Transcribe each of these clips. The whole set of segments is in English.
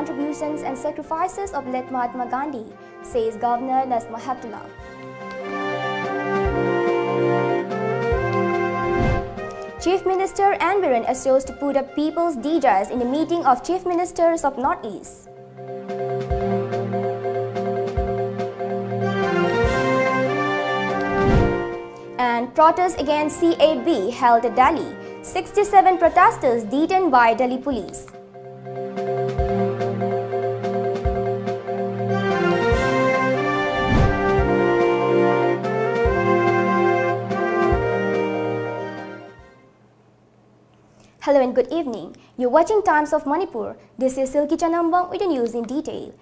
contributions and sacrifices of late Mahatma Gandhi, says Governor Nazma Heptullah. Chief Minister N. Biren assures to put up people's desires in the meeting of Chief Ministers of Northeast. And protests against CAB held at Delhi. 67 protesters detained by Delhi police. Hello and good evening. You're watching Times of Manipur. This is SILKY with the news in detail.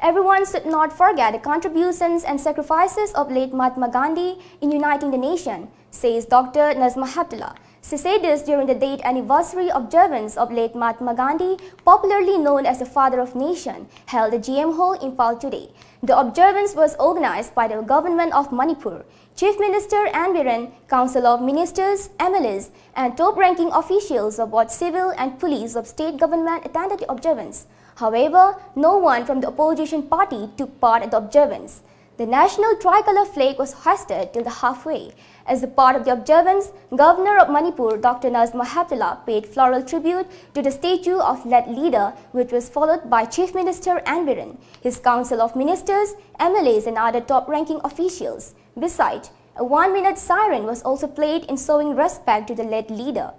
Everyone should not forget the contributions and sacrifices of late Mahatma Gandhi in uniting the nation, says Dr. Nazma Heptullah. She said this during the date anniversary observance of late Mahatma Gandhi, popularly known as the Father of Nation, held at GM Hall in Impal today. The observance was organized by the government of Manipur. Chief Minister N. Biren, Council of Ministers, MLAs, and top-ranking officials of both civil and police of state government attended the observance. However, no one from the opposition party took part at the observance. The national tricolour flag was hoisted till the halfway. As a part of the observance, Governor of Manipur, Dr. Nazma Heptullah, paid floral tribute to the statue of late leader, which was followed by Chief Minister N. Biren, his Council of Ministers, MLAs and other top-ranking officials. Besides, a 1-minute siren was also played in showing respect to the late leader.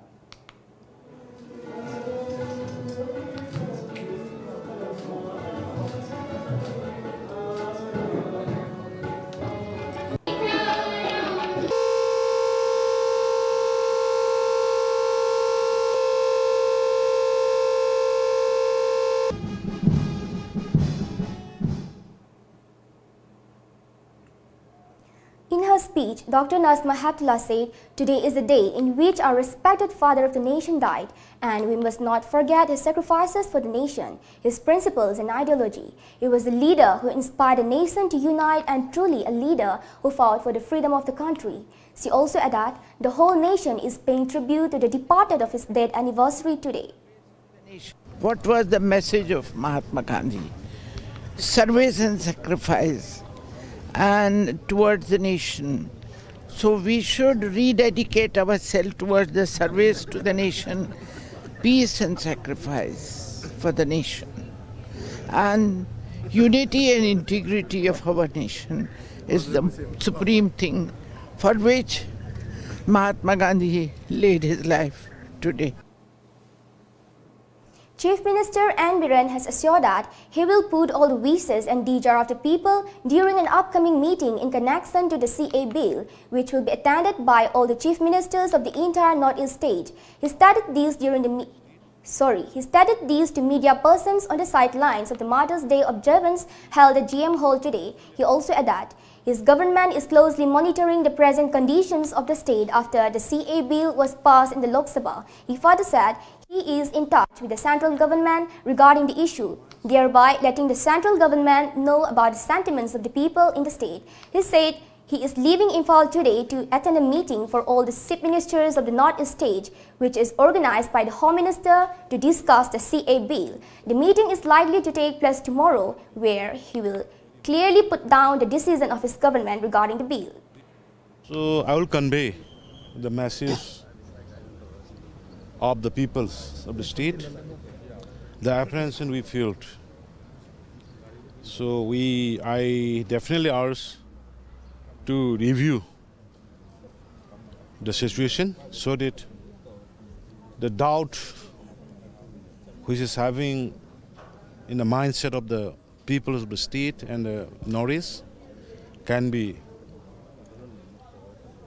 In her speech, Dr. Nazma Heptullah said, "Today is the day in which our respected father of the nation died, and we must not forget his sacrifices for the nation, his principles and ideology. He was a leader who inspired the nation to unite and truly a leader who fought for the freedom of the country." She also added, "The whole nation is paying tribute to the departed of his death anniversary today." What was the message of Mahatma Gandhi? Service and sacrifice and towards the nation. So we should rededicate ourselves towards the service to the nation, peace and sacrifice for the nation. And unity and integrity of our nation is the supreme thing for which Mahatma Gandhi laid his life today. Chief Minister N. Biren has assured that he will put all the wishes and desires of the people during an upcoming meeting in connection to the CA bill, which will be attended by all the chief ministers of the entire Northeast state. He stated this to media persons on the sidelines of the Mother's Day observance held at GM Hall today. He also added, his government is closely monitoring the present conditions of the state after the CA bill was passed in the Lok Sabha. He further said he is in touch with the central government regarding the issue, thereby letting the central government know about the sentiments of the people in the state. He said he is leaving Impal today to attend a meeting for all the chief ministers of the Northeast state, which is organized by the Home Minister to discuss the CA bill. The meeting is likely to take place tomorrow, where he will clearly put down the decision of his government regarding the bill. So I will convey the message of the peoples of the state, the apprehension we felt. So I definitely urge to review the situation so that the doubt which is having in the mindset of the people of the state and the Northeast can be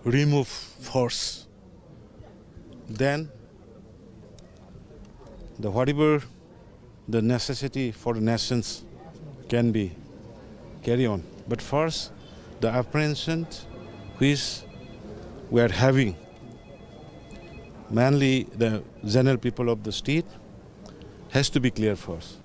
removed first. Then whatever the necessity for the nations can be carry on. But first, the apprehension which we are having, mainly the general people of the state, has to be clear first.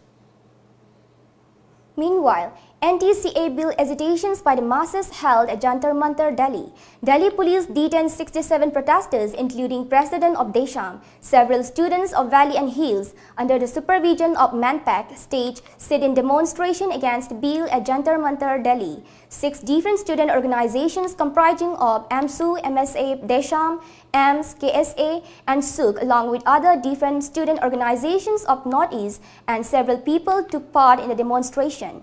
Meanwhile, Anti-CA bill agitations by the masses held at Jantar Mantar, Delhi. Delhi police detained 67 protesters, including President of Desham. Several students of Valley and Hills, under the supervision of Manpack, staged sit-in demonstration against the bill at Jantar Mantar, Delhi. 6 different student organizations comprising of AMSU, MSA, Desham, AMS, KSA, and SUK, along with other different student organizations of Northeast, and several people took part in the demonstration.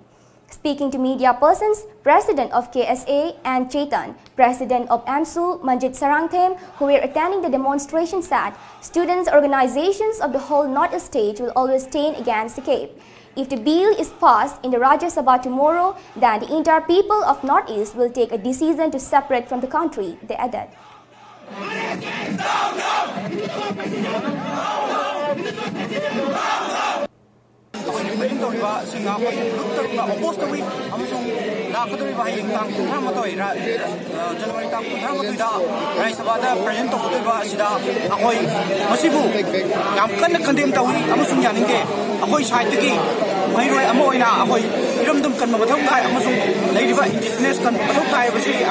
Speaking to media persons, President of KSA and Chetan, President of AMSU, Manjit Sarangthem, who were attending the demonstration, said students' organizations of the whole North State will always stand against the Cape. If the bill is passed in the Rajya Sabha tomorrow, then the entire people of Northeast will take a decision to separate from the country, they added.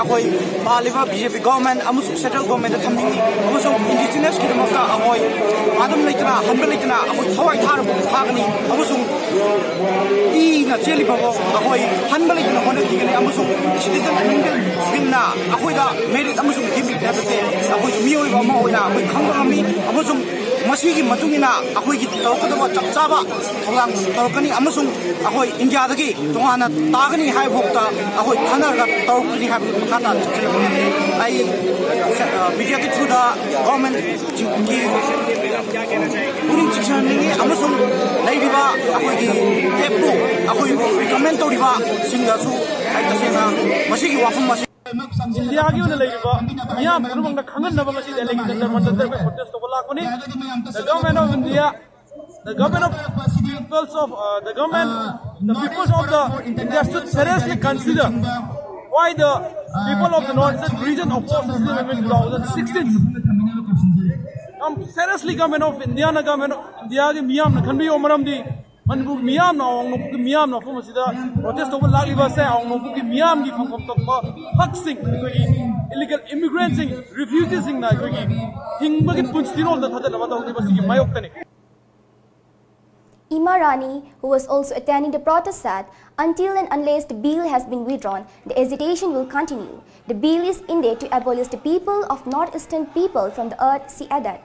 Indigenous BJP government, central government, indigenous Adam Litana, Humble Litana, Hawaii Tarabani, E. Nacheli Babo, Ahoy, Humble Litana, Amazon, citizen Vinna, Ahoida, made it Amazon, give me that say, Ahoy, Mio, Moina, with Kangami, Amazon, Masigi Matungina, Ahoy, Tokaba, Chaba, Tokani, Amazon, Ahoy, India, the Gay, Tohana, Tagani, High Hokta, Ahoy, Kanaka, Tokani, Hakata, I mediated through the government, Amazon, Ladiva, Ahoy, Tepu, Ahoy, Commento Riva, Singasu, at the same Masigi Wafum. India given the Ladiva, Yam, among the Kangan Navasi, the protest of Lakoni, the government of India, the government of peoples of the government, the peoples of the India should seriously consider why the people of the northern region opposed the system in 2016. Seriously, government of India, government of India, Miyam, can be Omaramdi, Manbu Miyam, Miyam, protest over Laliva say, Miyam, Huxing, illegal immigrants, refugees, Hingbakin Punstino, the Mayokani. Ima Rani, who was also attending the protest, said, until and unless the bill has been withdrawn, the agitation will continue. The bill is intended to abolish the people of northeastern people from the earth, she added.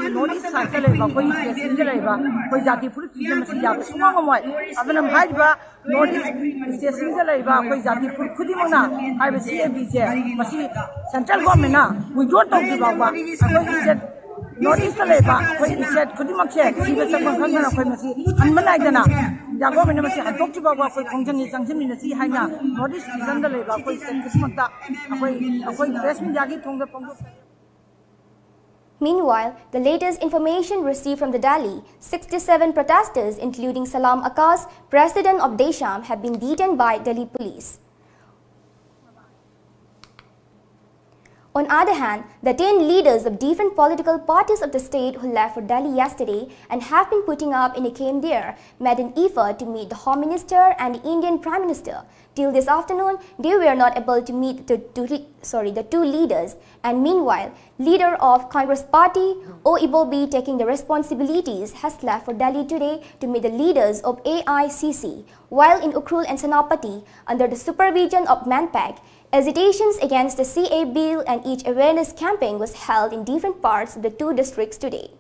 Notice cycle, Jati Puri, I will see a central government. We don't talk about what he said. Notice the labor, when he said, could you not check? She was a content of pharmacy, and Managana. The government I talked about what function is something in the sea. Notice is under labor, when he said, the rest of the Meanwhile, the latest information received from the Delhi, 67 protesters, including Salam Akas, president of Desham, have been detained by Delhi police. On the other hand, the 10 leaders of different political parties of the state who left for Delhi yesterday and have been putting up in a camp there made an effort to meet the Home Minister and the Indian Prime Minister. Till this afternoon, they were not able to meet the two leaders, and meanwhile, leader of Congress Party, O. Ibobi, taking the responsibilities, has left for Delhi today to meet the leaders of AICC, while in Ukhrul and Senapati, under the supervision of Manpack, agitations against the CA bill and each awareness campaign was held in different parts of the two districts today.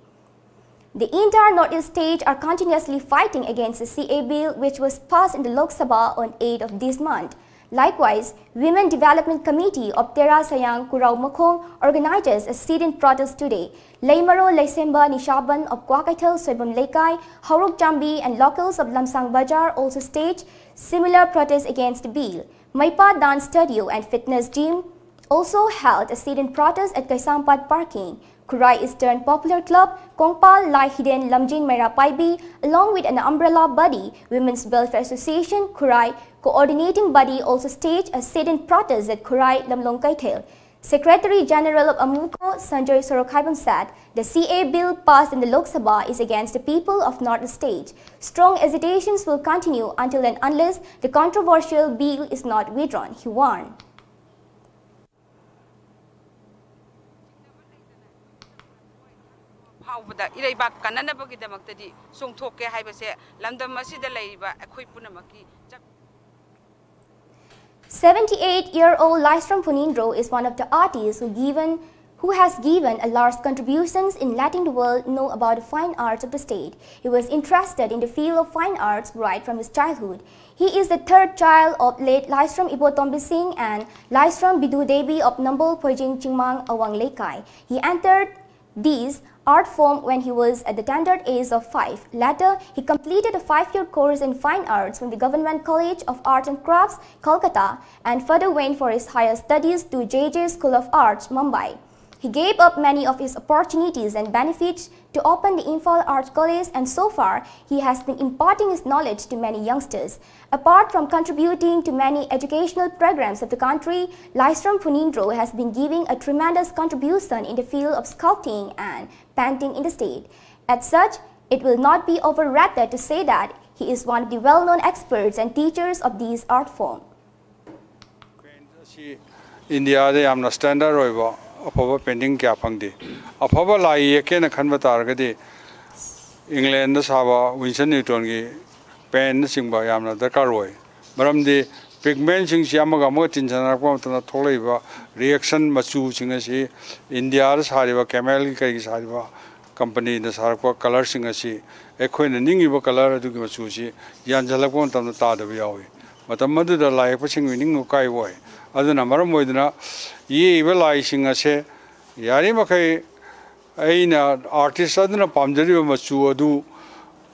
The entire Northeast state are continuously fighting against the CA bill, which was passed in the Lok Sabha on 8th of this month. Likewise, Women Development Committee of Tera Sayang Kurau Makhong organizes a sit-in protest today. Laimaro Laisemba Nishaban of Kwakaital Soibam Lekai, Hauruk Jambi and locals of Lamsang Bajar also staged similar protests against the bill. Maipa Dance Studio and Fitness Gym also held a sit-in protest at Kaisampat parking. Kurai Eastern Popular Club, Kongpal Lai Hidden Lamjingbatomtv, along with an umbrella body, Women's Welfare Association, Kurai, coordinating body, also staged a sit-in protest at Kurai Lamlongkaithel. Secretary General of AMUCO, Sanjoy Sorokhaibam said, the CA bill passed in the Lok Sabha is against the people of North State. Strong hesitations will continue until and unless the controversial bill is not withdrawn, he warned. Iraiba kananabagidamaktadi songthokke haibase lamdam asida leiba akhoi punamaki 78-year-old Lysram Punindro is one of the artists who has given a large contributions in letting the world know about the fine arts of the state. He was interested in the field of fine arts right from his childhood. He is the third child of late Lysram Ibotombi Singh and Lysram Bidu Devi of Nambol Pojing Chingmang Awang Lekai. He entered these art form when he was at the tender age of 5. Later, he completed a 5-year course in fine arts from the Government College of Arts and Crafts, Kolkata, and further went for his higher studies to JJ School of Arts, Mumbai. He gave up many of his opportunities and benefits to open the Imphal Arts College, and so far, he has been imparting his knowledge to many youngsters. Apart from contributing to many educational programs of the country, Lysram Punindro has been giving a tremendous contribution in the field of sculpting and painting in the state. As such, it will not be overrated to say that he is one of the well-known experts and teachers of this art form. India, they are standard over. Afaba painting kya phangde afaba lai yeke na khanba targadi England da saba Winston Newton gi pen singba yamna darkar roi maramdi pigment sing siamaga mo tinjana ko tana tholeiba reaction machu sing asi India da sariba camel gi kai sariba company da sarko color sing asi ekhoina ningiba color adu gi machu si yanjala ko tana ta da yawi matam madu da lai pa sing ning kai woi aduna maram moiduna ye belai sing ase yari makai aina artist aduna pamjari machu adu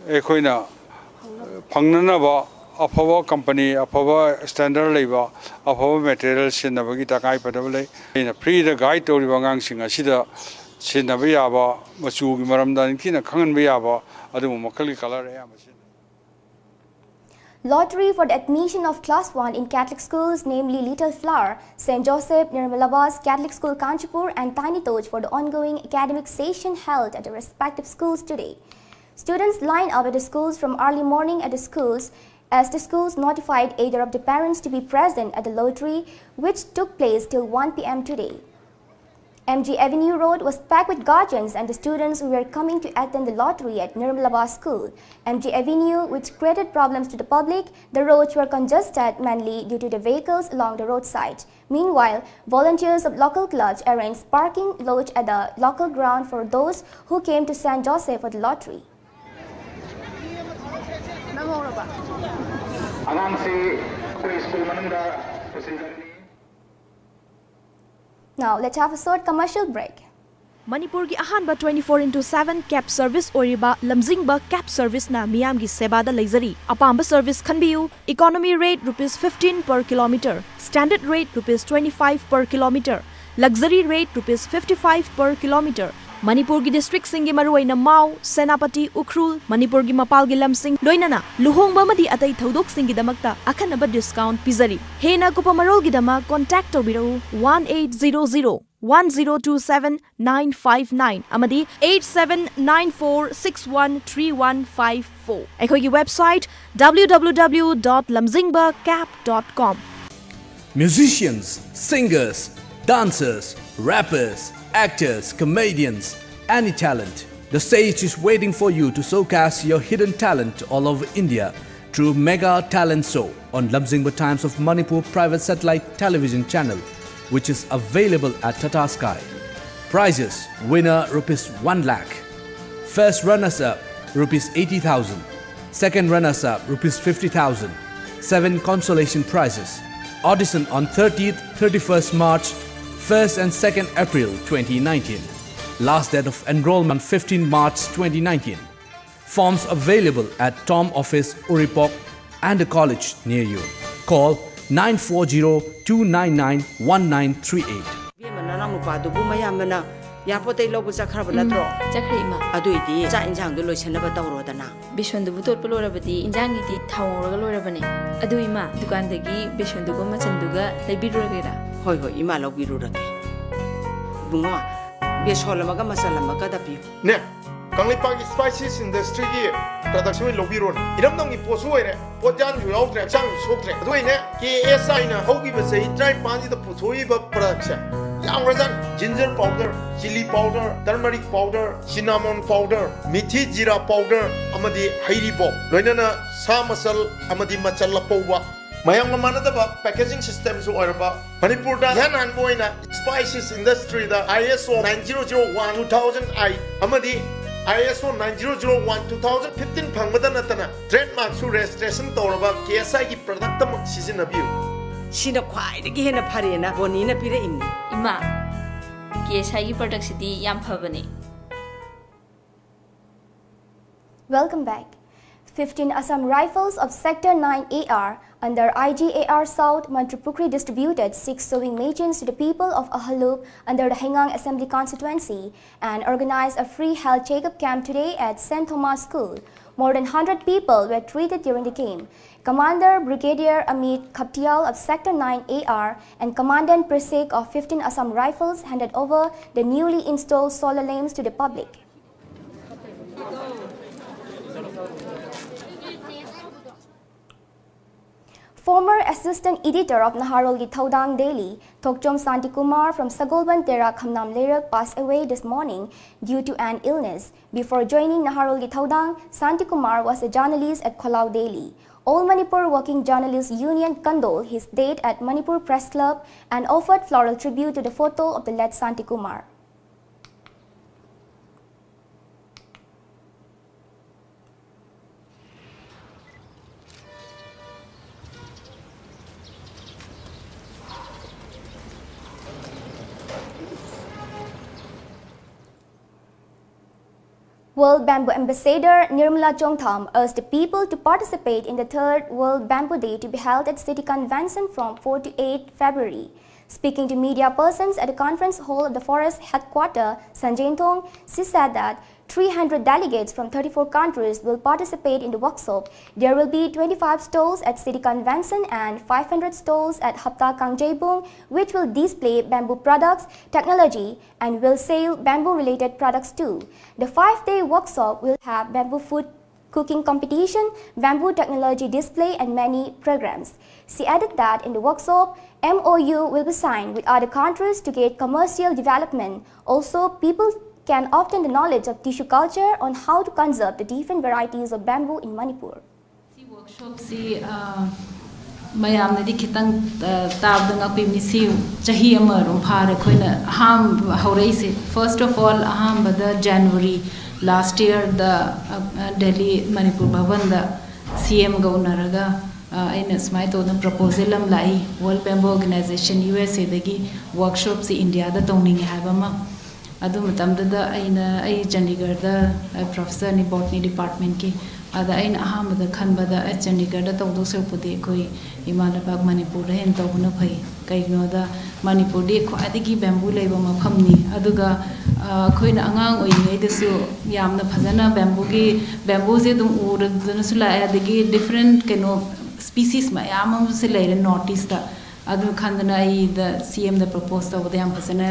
ekhoina phangnana ba afaba company afaba standard leiba afaba material sinabagi takai padabale ina free the guide to ribangang sing asida sinabi yaba machu gi maramda kina khangan ba yaba adu makali color ya masin. Lottery for the admission of Class 1 in Catholic schools, namely Little Flower, St. Joseph, Nirmalabas Catholic School, Kanchipur, and Tiny Toj for the ongoing academic session held at the respective schools today. Students lined up at the schools from early morning at the schools, as the schools notified either of the parents to be present at the lottery, which took place till 1 p.m. today. MG Avenue Road was packed with guardians and the students who were coming to attend the lottery at Nirmalabas School. MG Avenue, which created problems to the public, the roads were congested mainly due to the vehicles along the roadside. Meanwhile, volunteers of local clubs arranged parking lots at the local ground for those who came to St. Joseph for the lottery. Now, let's have a short commercial break. Manipur ki ahanba 24/7 cab service oriba lamjingba cab service na miyam gi seba da leizari. Apamba service khanbiu. Economy rate ₹15 per kilometer. Standard rate ₹25 per kilometer. Luxury rate ₹55 per kilometer. Manipur gi district singi maruaina Mau, Senapati, Ukhrul, Manipur gi mapal gi lamsing loinana luhongba madi atai thodok singi damakta akhanaba discount pizari. Hena kupamarol gi dama contact tobirau 1800 1027 959 amadi 8794613154. Ekhogi website www.lamjingbacap.com. Musicians, singers, dancers, rappers, actors, comedians, any talent. The stage is waiting for you to showcase your hidden talent all over India through Mega Talent Show on Lamjingba Times of Manipur private satellite television channel, which is available at Tata Sky. Prizes: winner ₹1 lakh, first runners-up ₹80,000, second runners-up ₹50,000, 7 consolation prizes. Audition on 30th, 31st March, 1st and 2nd April 2019. Last date of enrollment 15 March 2019. Forms available at Tom Office, Uripok and a college near you. Call 940-299-1938. Yapote lobu sakraba natro. Chakrima. Aduiti sa injang du loisanaba tawrodana. Bishondubu totpolorabadi injangi di thawongraga lorabane. Adu ima dukandagi bishondugo machanduga leibiruragera. Hoi hoi ima lobirurage. Bungo besolamaga masalamaga dapi. Ne. Kanglipagi spices industry gi production lobiro iram nong gi posuere pojan ju yaudre chang soktre aduine KSI na hogi ba sei try panji da puthoi ba production yang razan ginger powder chili powder turmeric powder cinnamon powder mithi jira powder amadi hairi bo loinana sa masal amadi machalla powwa mayang manada ba packaging system so orba manipur da yan an boina spices industry da ISO 9001 2008 amadi ISO 9001-2015 phangmada natana trademark su registration tawraba KSI gi product tam sijinabiu sina khwai de gi hena pharena boni na pire imni ima KSI gi product sidi yam phabane. Welcome back. 15 Assam Rifles of Sector 9 AR under IGAR South Mantrapukri distributed 6 sewing machines to the people of Ahalup under the Hengang Assembly constituency and organized a free health checkup camp today at St. Thomas School. More than 100 people were treated during the camp. Commander Brigadier Amit Khaptial of Sector 9 AR and Commandant Prisik of 15 Assam Rifles handed over the newly installed solar lamps to the public. Former assistant editor of Naharol Githaudang Daily, Thokchom Santikumar from Sagolban Tera Khamnam Lerak passed away this morning due to an illness. Before joining Naharol Githaudang, Santikumar was a journalist at Kholau Daily. All Manipur Working Journalists Union condoled his death at Manipur Press Club and offered floral tribute to the photo of the late Santikumar. World Bamboo Ambassador Nirmala Chongtham urged the people to participate in the 3rd World Bamboo Day to be held at City Convention from 4 to 8 February. Speaking to media persons at the conference hall of the forest headquarters, Sanjay Thong, she said that 300 delegates from 34 countries will participate in the workshop. There will be 25 stalls at City Convention and 500 stalls at Hapta Kangjebung, which will display bamboo products, technology, and will sell bamboo-related products too. The 5-day workshop will have bamboo food cooking competition, bamboo technology display, and many programs. She added that in the workshop, MOU will be signed with other countries to get commercial development. Also, people can obtain the knowledge of tissue culture on how to conserve the different varieties of bamboo in Manipur. This workshop is mayam nadi kitang tab danga pimni si chahi amarum phare khoina ham haurai se. First of all aham bada January last year the Delhi Manipur Bhavan the CM governor aina smai to the proposal am lai World Bamboo Organization USA dagi workshop si India da tongning habama adu matamda aina ai Chandigarh da professor ni botany department ki ada aina ahamada khanbada Chandigarh da tawdo serpudi koi Himalaya Manipur hen tawna phai kaino da Manipur de khwadigi bamboo leiba mafamni aduga khoina angang oingai desu yamna phajana bamboo se dum urudna sula adigi different keno species mayam se leire notice da adu khandana ai the CM the proposed over the ampasana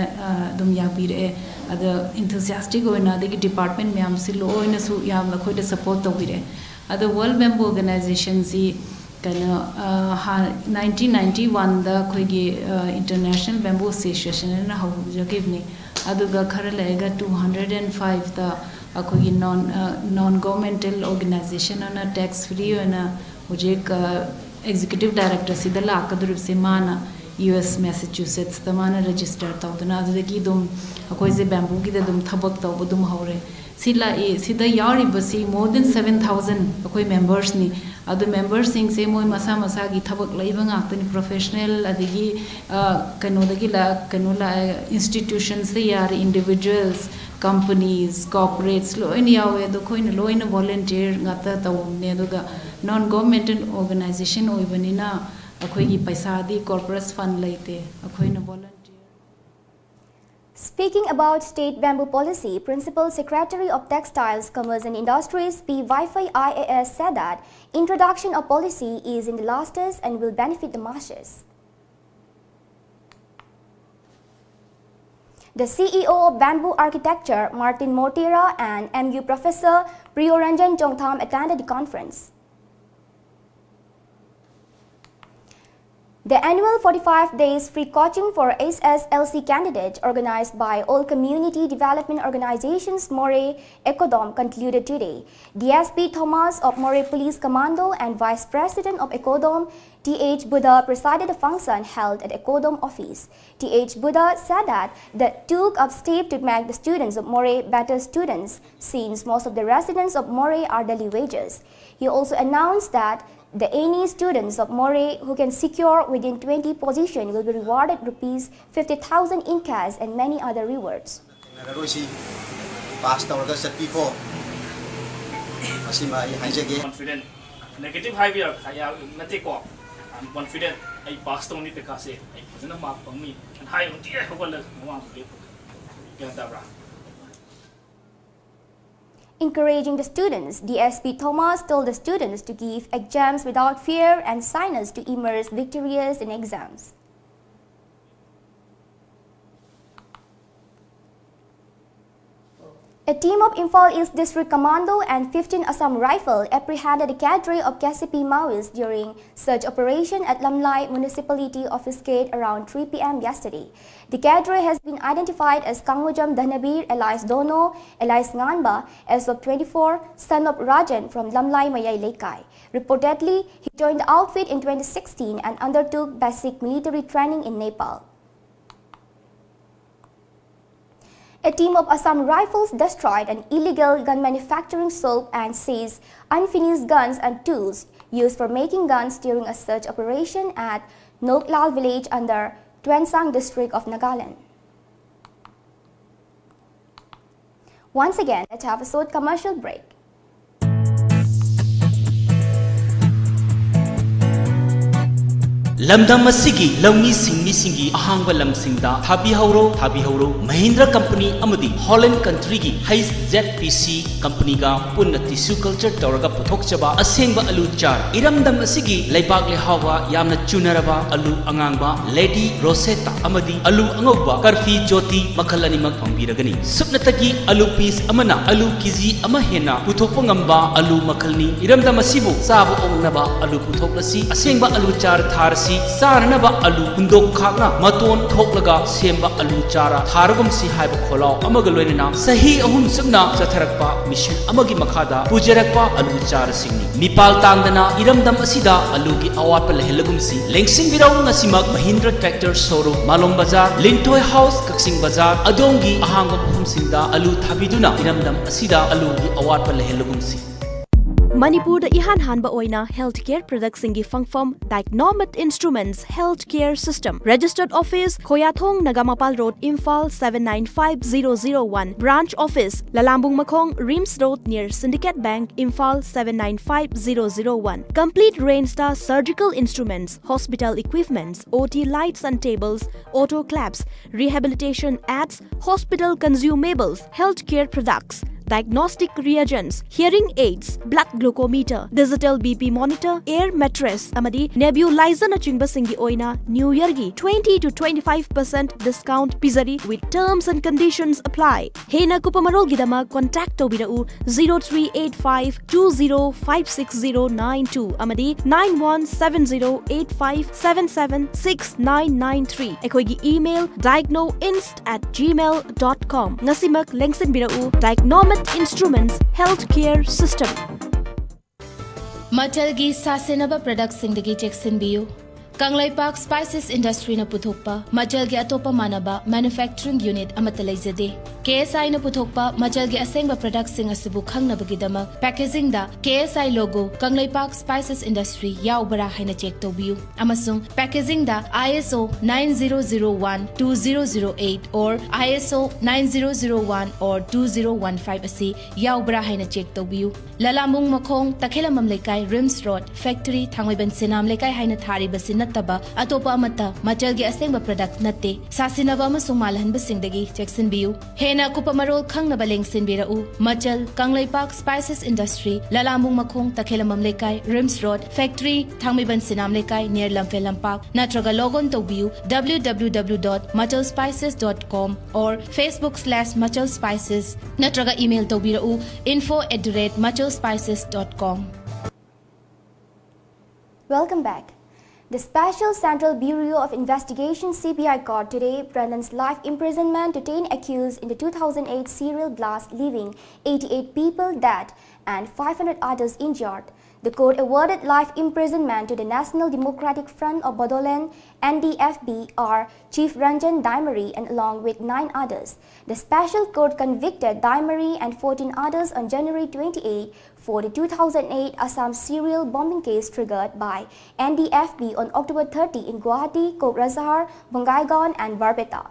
dum yabire ada enthusiastic oina the department mayam se lo oina su yam la khoida support tawire ada World Bamboo Organization si kana 1991 da khoigi International Bamboo Association na hawjagibni aduga khara lega 205 da khoigi non governmental organization na tax free na Ujek executive director sida lakadru se mana US Massachusetts tamana register tawdana adagi dum akoi se bamboo ki dum thabak taw dum haure sila sida yari basi more than 7000 akoi members ni adu members sing se moi masa gi thabak leiba ngak professional adagi kanodagi la institutions se yar individuals companies corporates lo in yawe do koina lo in volunteer ngata tawne aduga non governmental organization oibanina अखोई पैसा दी corporate fund लेते अखोई न volunteer. Speaking about state bamboo policy, Principal Secretary of Textiles, Commerce and Industries P. Wi-Fi IAS said that introduction of policy is in the last stage and will benefit the masses. The CEO of Bamboo Architecture, Martin Mortira, and MU Professor Priyoranjan Jongtham attended the conference. The annual 45 days free coaching for SSLC candidates organized by all community development organizations Moray Ekodom concluded today. DSP Thomas of Moray Police Commando and Vice President of Ekodom, T.H. Buddha, presided the function held at Ekodom office. T.H. Buddha said that they took up steps to make the students of Moray better students, since most of the residents of Moray are daily wages. He also announced that the any students of Moray who can secure within 20 positions will be rewarded rupees 50,000 in cash and many other rewards. Confident. Negative behavior, I'm confident. I passed only because I wasn't a mark for me. And I want to Encouraging the students, DSP Thomas told the students to give exams without fear and signers to emerge victorious in exams. A team of Imphal East District Commando and 15 Assam Rifle apprehended a cadre of KCP Maoists during search operation at Lamlai Municipality Office Gate around 3 p.m. yesterday. The cadre has been identified as Kangujam Dhanabir Elias Dono, Elias Nganba, as of 24, son of Rajan from Lamlai Mayay Lekai. Reportedly, he joined the outfit in 2016 and undertook basic military training in Nepal. A team of Assam Rifles destroyed an illegal gun manufacturing shop and seized unfinished guns and tools used for making guns during a search operation at Noklal village under Tuensang district of Nagaland. Once again, let's have a short commercial break. Lamdam masigi lawni singmi singi ahangba lamsingda thabi hauro Mahindra company amadi Holland country gi Heiss ZPC company ga punna tissue culture tawraga puthokchaba asengba alu char iramdam asigi laibak lehawa yamna chunaraba alu angangba Lady Rosetta amadi alu angogba karfi jyoti makhal animak pambiragani supnatagi alu piece amana alu kg ama hena puthokpa ngamba alu makhalni iramdam asibu sabu ongnaba alu puthoklasi asengba alu char tharsi Saranaba alu hundok khakna maton thoklaga semba alu chara tharagum si haiba kholau amagaloina sahi ahum sumna chatharakpa mission amagi makhada pujarakpa alu chara singni mipal tangdana iramdam asida alu gi awatpa lehelagum si lengsing birau ngasimak Mahindra Tractor Showroom Malong Bazar Lintoi House Kaksing Bazar adongi ahangam ahum singda alu thabiduna iramdam asida alu gi awatpa lehelagum si Manipur da ihan hanba oina healthcare products singi fangfam Diagnomet Instruments Healthcare System Registered Office Khoyathong Nagamapal Road Imphal 795001 Branch Office Lalambung Makhong Rims Road near Syndicate Bank Imphal 795001 Complete Range Star Surgical Instruments Hospital Equipments OT Lights and Tables Auto Claps Rehabilitation Ads Hospital Consumables Healthcare Products Diagnostic reagents, hearing aids, blood glucometer, digital BP monitor, air mattress, amadi nebulizer na chingba singi oina New Year gi 20 to 25% discount pizari with terms and conditions apply. Hena kupamarol gidama contact tobirau 0385 20569092 amadi 917085776993. Ekoigi email diagnoinst@gmail.com. Ngasimak lengsin birau Diagnomet Instruments Healthcare System. Matalgi sasenaba products singdagi cheksinbiyu. Kanglaipak Spices Industry na puthokpa Majalgi atopa manaba manufacturing unit amata laizade. KSI na puthokpa machal gi asengba product sing asibu khangnabagidama packaging da KSI logo Kanglaipak Spices Industry yaubara haina check tobiu amasung packaging da ISO 9001-2008 or ISO 9001 or 2015 asi yaubara haina check tobiu lalamung makhong takhelamam lekai Rims Road Factory Thangmaiban Sinam lekai haina thari basi nattaba atopa amata machal gi asengba product natte sasinaba amasung malhanba singdagi checksin biu hena kupamarol khangnaba lengsinbirau machal Kanglaipak Spices Industry lalamung makhong takhelamam lekai Rims Road Factory Thangmaiban Sinam lekai near Lamphel Lampak natraga logon tobiu www.machalspices.com or Facebook/machalspices natraga email tobirau info@machalspices.com. Welcome back. The Special Central Bureau of Investigation CBI court today pronounced life imprisonment to 10 accused in the 2008 serial blast, leaving 88 people dead and 500 others injured. The court awarded life imprisonment to the National Democratic Front of Bodoland NDFB-R Chief Ranjan Daimari and along with 9 others. The special court convicted Daimari and 14 others on January 28 for the 2008 Assam serial bombing case triggered by NDFB on October 30 in Guwahati, Kokrajhar, Bongaigaon and Barbeta.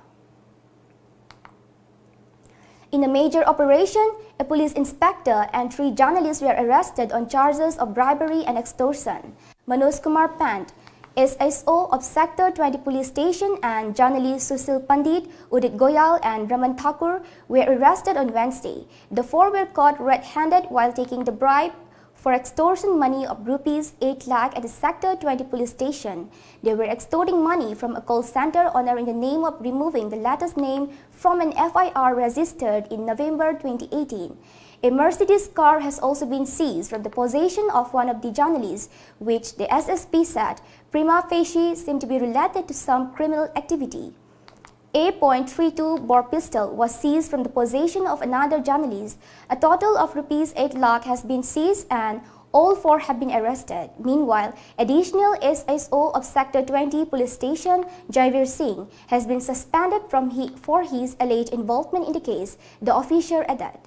In a major operation, a police inspector and 3 journalists were arrested on charges of bribery and extortion. Manoj Kumar Pant, SSO of Sector 20 Police Station, and journalists Susil Pandit, Udit Goyal and Raman Thakur were arrested on Wednesday. The 4 were caught red-handed while taking the bribe for extortion money of rupees 8 lakh at the Sector 20 police station. They were extorting money from a call center owner in the name of removing the latter's name from an FIR registered in November 2018. A Mercedes car has also been seized from the possession of one of the journalists, which the SSP said prima facie seemed to be related to some criminal activity. A .32 bore pistol was seized from the possession of another journalist. A total of rupees 8 lakh has been seized and all 4 have been arrested. Meanwhile, additional SSO of Sector 20 Police Station, Jaivir Singh, has been suspended for his alleged involvement in the case, the official added.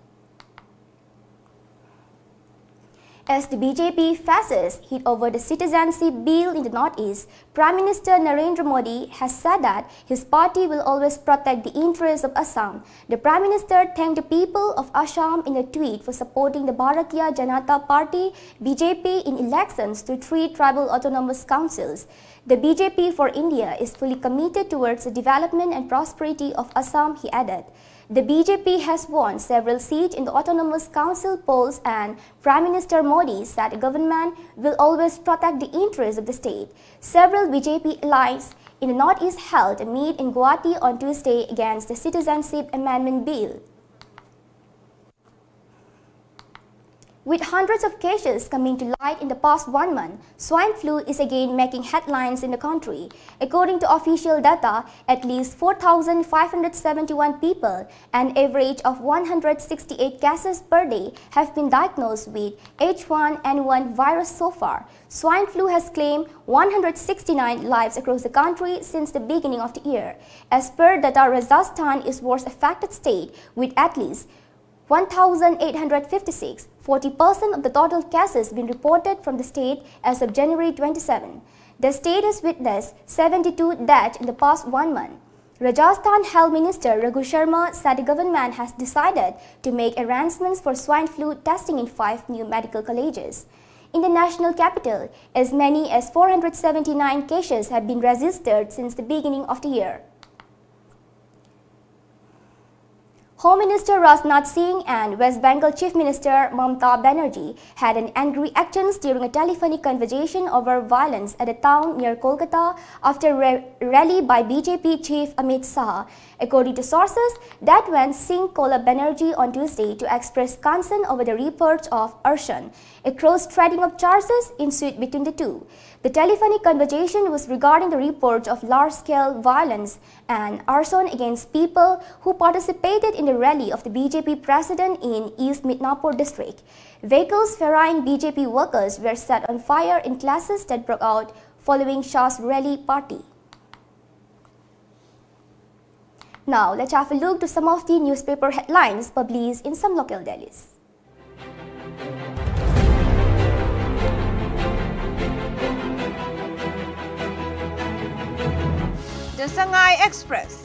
As the BJP faces hit over the citizenship bill in the Northeast, Prime Minister Narendra Modi has said that his party will always protect the interests of Assam. The Prime Minister thanked the people of Assam in a tweet for supporting the Bharatiya Janata Party BJP in elections to 3 tribal autonomous councils. The BJP for India is fully committed towards the development and prosperity of Assam, he added. The BJP has won several seats in the Autonomous Council polls and Prime Minister Modi said the government will always protect the interests of the state. Several BJP allies in the Northeast held a meet in Guwahati on Tuesday against the Citizenship Amendment Bill. With hundreds of cases coming to light in the past 1 month, swine flu is again making headlines in the country. According to official data, at least 4,571 people, an average of 168 cases per day, have been diagnosed with H1N1 virus so far. Swine flu has claimed 169 lives across the country since the beginning of the year. As per data, Rajasthan is worst affected state with at least 1,856, 40% of the total cases been reported from the state as of January 27. The state has witnessed 72 deaths in the past 1 month. Rajasthan Health Minister Raghu Sharma said the government has decided to make arrangements for swine flu testing in 5 new medical colleges. In the national capital, as many as 479 cases have been registered since the beginning of the year. Home Minister Rajnath Singh and West Bengal Chief Minister Mamata Banerjee had an angry exchange during a telephonic conversation over violence at a town near Kolkata after a rally by BJP Chief Amit Shah. According to sources, that when Singh called up Banerjee on Tuesday to express concern over the reports of arson. A cross-threading of charges ensued between the two. The telephonic conversation was regarding the reports of large-scale violence and arson against people who participated in the rally of the BJP president in East Midnapur district. Vehicles ferrying BJP workers were set on fire in clashes that broke out following Shah's rally party. Now, let's have a look to some of the newspaper headlines published in some local Delhis. The Shanghai Express.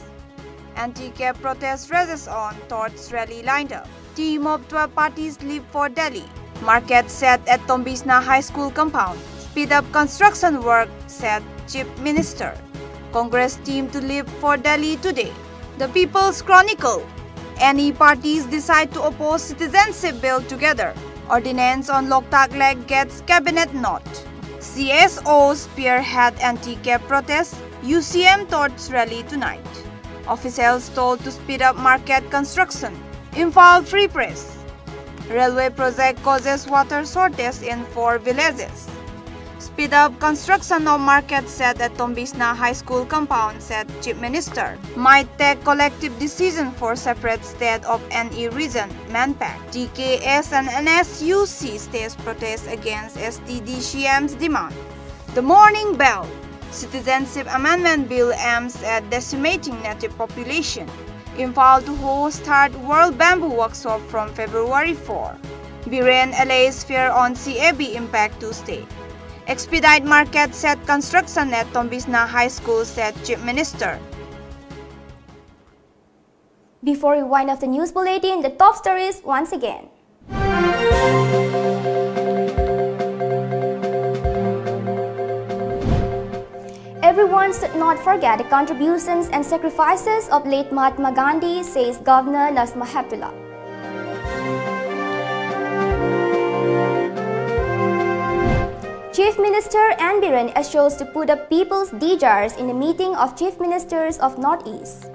Anti-cab protest rages on, torch rally lined up. Team of 12 parties leave for Delhi. Market set at Tombisna High School compound. Speed up construction work, said Chief Minister. Congress team to leave for Delhi today. The People's Chronicle. Any parties decide to oppose citizenship bill together. Ordinance on Loktak Lake gets cabinet nod. CSO spearhead anti-cab protest. UCM torch rally tonight. Officials told to speed up market construction. Imphal Free Press. Railway project causes water shortage in 4 villages. Speed up construction of market set at Tombisna High School compound, said Chief Minister. Might take collective decision for separate state of NE region, Manpak. TKS and NSUC stage protest against STDCM's demand. The Morning Bell. Citizenship Amendment Bill aims at decimating native population. Imphal to host third World Bamboo Workshop from February 4. Biren allays fear on CAB impact to state. Expedite market set construction at Tombisna High School, said Chief Minister. Before we wind up the news bulletin, the top stories once again. Everyone should not forget the contributions and sacrifices of late Mahatma Gandhi, says Governor Nazma Heptullah. Chief Minister N. Biren assures to put up people's desires in the meeting of Chief Ministers of Northeast.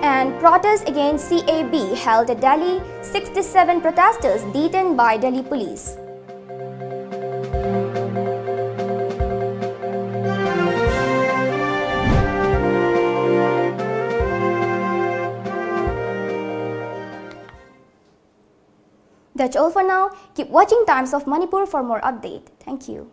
And protests against CAB held at Delhi, 67 protesters detained by Delhi police. That's all for now. Keep watching Times of Manipur for more update. Thank you.